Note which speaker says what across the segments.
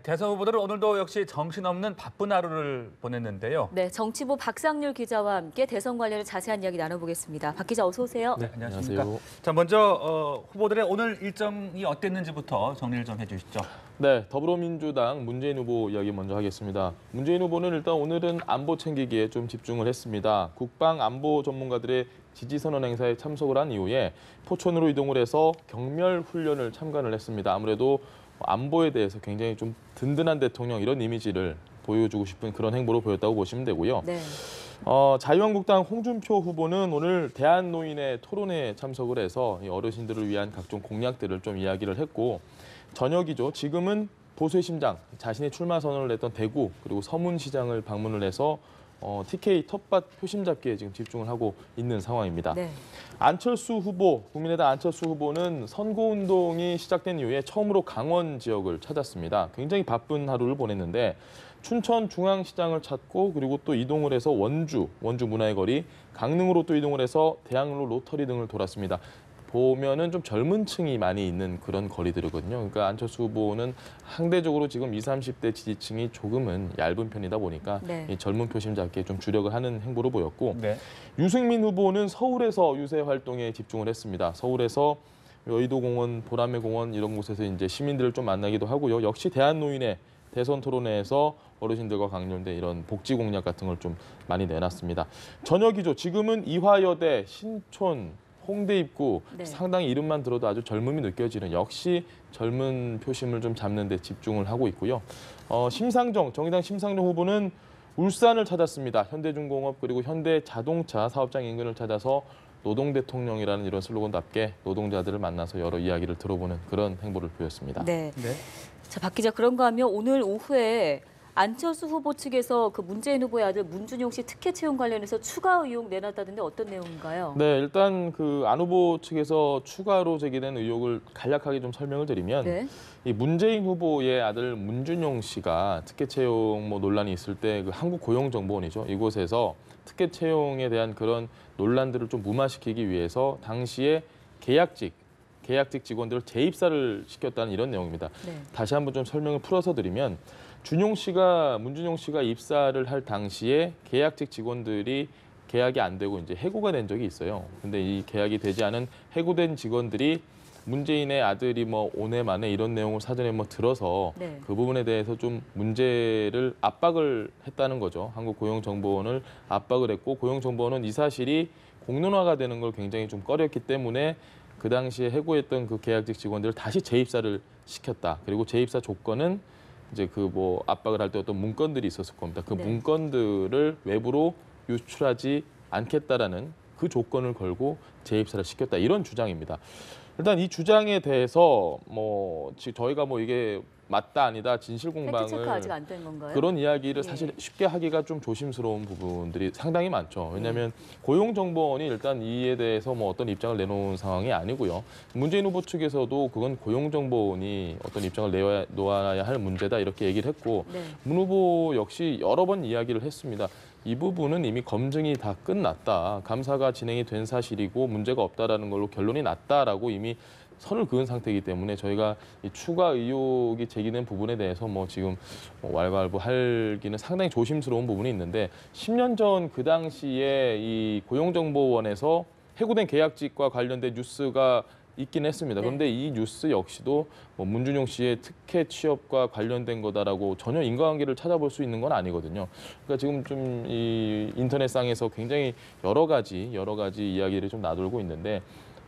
Speaker 1: 대선 후보들은 오늘도 역시 정신없는 바쁜 하루를 보냈는데요.
Speaker 2: 네, 정치부 박상률 기자와 함께 대선 관련해 자세한 이야기 나눠보겠습니다. 박 기자 어서 오세요.
Speaker 1: 네, 안녕하십니까.
Speaker 3: 안녕하세요.
Speaker 1: 자, 먼저 후보들의 오늘 일정이 어땠는지부터 정리를 좀 해주시죠.
Speaker 3: 네, 더불어민주당 문재인 후보 이야기 먼저 하겠습니다. 문재인 후보는 일단 오늘은 안보 챙기기에 좀 집중을 했습니다. 국방 안보 전문가들의 지지선언 행사에 참석을 한 이후에 포천으로 이동을 해서 경멸 훈련을 참관을 했습니다. 아무래도 안보에 대해서 굉장히 좀 든든한 대통령 이런 이미지를 보여주고 싶은 그런 행보로 보였다고 보시면 되고요.
Speaker 2: 네.
Speaker 3: 자유한국당 홍준표 후보는 오늘 대한노인의 토론회에 참석을 해서 어르신들을 위한 각종 공약들을 좀 이야기를 했고 저녁이죠. 지금은 보수의 심장, 자신의 출마 선언을 냈던 대구 그리고 서문시장을 방문을 해서 TK 텃밭 표심 잡기에 지금 집중을 하고 있는 상황입니다.
Speaker 2: 네.
Speaker 3: 안철수 후보, 국민의당 안철수 후보는 선거운동이 시작된 이후에 처음으로 강원 지역을 찾았습니다. 굉장히 바쁜 하루를 보냈는데 춘천 중앙시장을 찾고 그리고 또 이동을 해서 원주 문화의 거리, 강릉으로 또 이동을 해서 대학로 로터리 등을 돌았습니다. 보면은 좀 젊은 층이 많이 있는 그런 거리들이거든요. 그러니까 안철수 후보는 상대적으로 지금 20, 30대 지지층이 조금은 얇은 편이다 보니까
Speaker 2: 네.
Speaker 3: 이 젊은 표심 잡기에 좀 주력을 하는 행보로 보였고
Speaker 1: 네.
Speaker 3: 유승민 후보는 서울에서 유세 활동에 집중을 했습니다. 서울에서 여의도공원, 보라매공원 이런 곳에서 이제 시민들을 좀 만나기도 하고요. 역시 대한노인의 대선 토론회에서 어르신들과 관련된 이런 복지 공약 같은 걸 좀 많이 내놨습니다. 저녁이죠. 지금은 이화여대, 신촌, 홍대 입구
Speaker 2: 네.
Speaker 3: 상당히 이름만 들어도 아주 젊음이 느껴지는 역시 젊은 표심을 좀 잡는 데 집중을 하고 있고요. 정의당 심상정 후보는 울산을 찾았습니다. 현대중공업 그리고 현대자동차 사업장 인근을 찾아서 노동 대통령이라는 이런 슬로건답게 노동자들을 만나서 여러 이야기를 들어보는 그런 행보를 보였습니다.
Speaker 2: 네.
Speaker 1: 네.
Speaker 2: 자, 박 기자 그런가 하면 오늘 오후에 안철수 후보 측에서 그 문재인 후보의 아들 문준용 씨 특혜 채용 관련해서 추가 의혹 내놨다던데 어떤 내용인가요?
Speaker 3: 네, 일단 그 안 후보 측에서 추가로 제기된 의혹을 간략하게 좀 설명을 드리면
Speaker 2: 네.
Speaker 3: 이 문재인 후보의 아들 문준용 씨가 특혜 채용 논란이 있을 때 그 한국고용정보원이죠. 이곳에서 특혜 채용에 대한 그런 논란들을 좀 무마시키기 위해서 당시에 계약직 직원들을 재입사를 시켰다는 이런 내용입니다.
Speaker 2: 네.
Speaker 3: 다시 한번 좀 설명을 풀어서 드리면 문준용 씨가 입사를 할 당시에 계약직 직원들이 계약이 안 되고 이제 해고가 된 적이 있어요. 근데 이 계약이 되지 않은 해고된 직원들이 문재인의 아들이 오내 만에 이런 내용을 사전에 들어서
Speaker 2: 네.
Speaker 3: 그 부분에 대해서 좀 문제를 압박을 했다는 거죠. 한국고용정보원을 압박을 했고 고용정보원은 이 사실이 공론화가 되는 걸 굉장히 좀 꺼렸기 때문에 그 당시에 해고했던 그 계약직 직원들을 다시 재입사를 시켰다. 그리고 재입사 조건은 이제 압박을 할 때 어떤 문건들이 있었을 겁니다. 그
Speaker 2: 네.
Speaker 3: 문건들을 외부로 유출하지 않겠다라는 그 조건을 걸고 재입사를 시켰다. 이런 주장입니다. 일단 이 주장에 대해서 저희가 이게 맞다 아니다 진실
Speaker 2: 팩트 체크
Speaker 3: 공방을
Speaker 2: 아직 안 된 건가요?
Speaker 3: 그런 이야기를
Speaker 2: 예.
Speaker 3: 사실 쉽게 하기가 좀 조심스러운 부분들이 상당히 많죠. 왜냐하면 고용정보원이 일단 이에 대해서 어떤 입장을 내놓은 상황이 아니고요. 문재인 후보 측에서도 그건 고용정보원이 어떤 입장을 놓아야 할 문제다 이렇게 얘기를 했고
Speaker 2: 네.
Speaker 3: 문 후보 역시 여러 번 이야기를 했습니다. 이 부분은 이미 검증이 다 끝났다. 감사가 진행이 된 사실이고 문제가 없다라는 걸로 결론이 났다라고 이미 선을 그은 상태이기 때문에 저희가 이 추가 의혹이 제기된 부분에 대해서 지금 왈가왈부하기는 상당히 조심스러운 부분이 있는데 10년 전 그 당시에 이 고용정보원에서 해고된 계약직과 관련된 뉴스가 있긴 했습니다.
Speaker 2: 네.
Speaker 3: 그런데 이 뉴스 역시도 문준용 씨의 특혜 취업과 관련된 거다라고 전혀 인과관계를 찾아볼 수 있는 건 아니거든요. 그러니까 지금 좀 이 인터넷상에서 굉장히 여러 가지 이야기를 좀 나돌고 있는데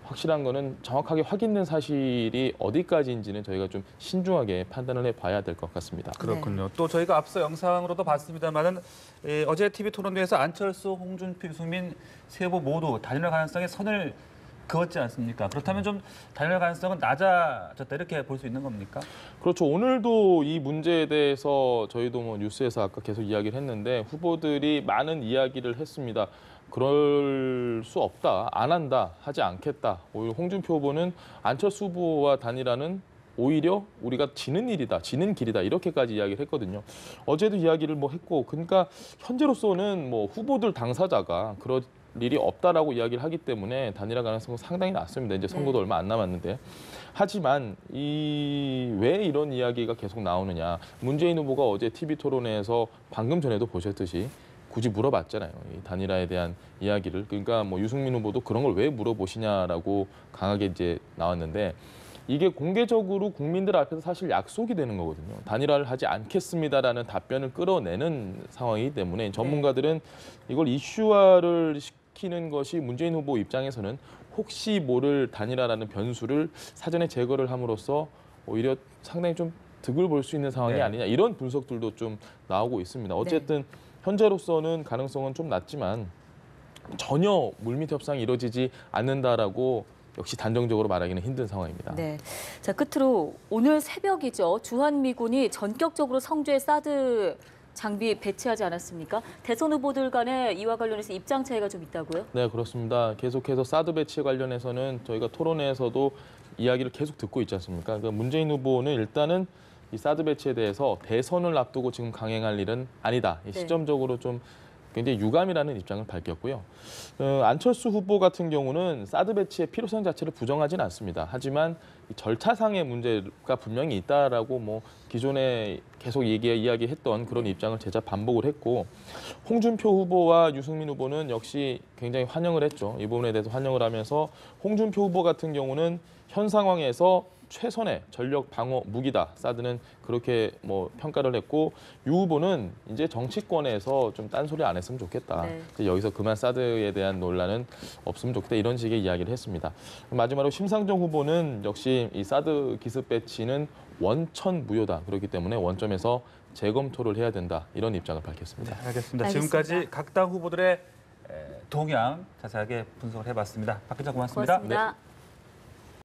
Speaker 3: 확실한 거는 정확하게 확인된 사실이 어디까지인지는 저희가 좀 신중하게 판단을 해봐야 될 것 같습니다.
Speaker 1: 그렇군요. 또 저희가 앞서 영상으로도 봤습니다만은 어제 TV 토론회에서 안철수, 홍준표, 유승민 세 후보 모두 단일화 가능성에 선을 그었지 않습니까? 그렇다면 좀 단일화 가능성은 낮아졌다 이렇게 볼 수 있는 겁니까?
Speaker 3: 그렇죠. 오늘도 이 문제에 대해서 저희도 뉴스에서 아까 계속 이야기를 했는데 후보들이 많은 이야기를 했습니다. 그럴 수 없다, 안 한다, 하지 않겠다. 오히려 홍준표 후보는 안철수 후보와 단일화는 오히려 우리가 지는 일이다, 지는 길이다 이렇게까지 이야기를 했거든요. 어제도 이야기를 했고 그러니까 현재로서는 후보들 당사자가 일이 없다라고 이야기를 하기 때문에 단일화 가능성은 상당히 낮습니다. 이제 선거도
Speaker 2: 네.
Speaker 3: 얼마 안 남았는데. 하지만 왜 이런 이야기가 계속 나오느냐. 문재인 후보가 어제 TV 토론회에서 방금 전에도 보셨듯이 굳이 물어봤잖아요. 이 단일화에 대한 이야기를. 그러니까 뭐 유승민 후보도 그런 걸 왜 물어보시냐라고 강하게 이제 나왔는데 이게 공개적으로 국민들 앞에서 사실 약속이 되는 거거든요. 단일화를 하지 않겠습니다라는 답변을 끌어내는 상황이기 때문에 전문가들은 이걸 이슈화를 시키는 것이 문재인 후보 입장에서는 혹시 모를 단일화라는 변수를 사전에 제거를 함으로써 오히려 상당히 좀 득을 볼 수 있는 상황이
Speaker 1: 네.
Speaker 3: 아니냐 이런 분석들도 좀 나오고 있습니다. 어쨌든 현재로서는 가능성은 좀 낮지만 전혀 물밑 협상이 이루어지지 않는다라고 역시 단정적으로 말하기는 힘든 상황입니다.
Speaker 2: 네. 자, 끝으로 오늘 새벽이죠. 주한미군이 전격적으로 성주에 사드 장비 배치하지 않았습니까? 대선 후보들 간에 이와 관련해서 입장 차이가 좀 있다고요?
Speaker 3: 네, 그렇습니다. 계속해서 사드 배치에 관련해서는 저희가 토론회에서도 이야기를 계속 듣고 있지 않습니까? 그러니까 문재인 후보는 일단은 이 사드 배치에 대해서 대선을 앞두고 지금 강행할 일은 아니다.
Speaker 2: 네.
Speaker 3: 시점적으로 좀 굉장히 유감이라는 입장을 밝혔고요. 안철수 후보 같은 경우는 사드 배치의 필요성 자체를 부정하지는 않습니다. 하지만 이 절차상의 문제가 분명히 있다라고 뭐 기존에 계속 이야기했던 그런 입장을 재차 반복을 했고 홍준표 후보와 유승민 후보는 역시 굉장히 환영을 했죠. 이 부분에 대해서 환영을 하면서 홍준표 후보 같은 경우는 현 상황에서 최선의 전력 방어 무기다. 사드는 그렇게 뭐 평가를 했고 유 후보는 이제 정치권에서 좀 딴소리 안 했으면 좋겠다.
Speaker 2: 네.
Speaker 3: 이제 여기서 그만 사드에 대한 논란은 없으면 좋겠다. 이런 식의 이야기를 했습니다. 마지막으로 심상정 후보는 역시 이 사드 기습 배치는 원천 무효다. 그렇기 때문에 원점에서 재검토를 해야 된다. 이런 입장을 밝혔습니다.
Speaker 1: 네, 알겠습니다.
Speaker 2: 알겠습니다.
Speaker 1: 지금까지 각 당 후보들의 동향 자세하게 분석을 해봤습니다. 박 기자 고맙습니다.
Speaker 2: 고맙습니다.